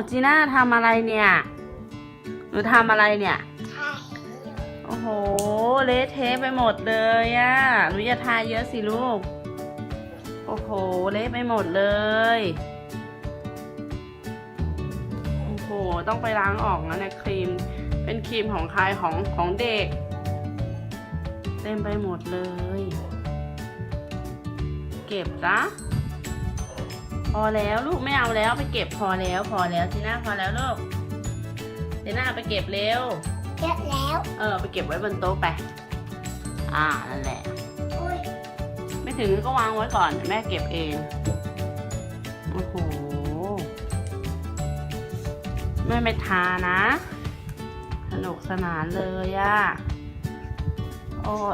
จีน่าทำอะไรเนี่ยหนูทำอะไรเนี่ยโอ้โหเละเทะไปหมดเลยอะหนูอย่าทาเยอะสิลูกโอ้โหเละไปหมดเลยโอ้โหต้องไปล้างออกนะเนี่ยครีมเป็นครีมของใครของเด็กเต็มไปหมดเลยเก็บนะพอแล้วลูกไม่เอาแล้วไปเก็บพอแล้วจีน่าพอแล้วลูกจีน่าไปเก็บเร็วเยอะแล้ว ไปเก็บไว้บนโต๊ะไปนั่นแหละ อุ้ย ไม่ถึงก็วางไว้ก่อนแม่เก็บเองโอ้โหแม่ไม่ทานะสนุกสนานเลยอะโอ้ย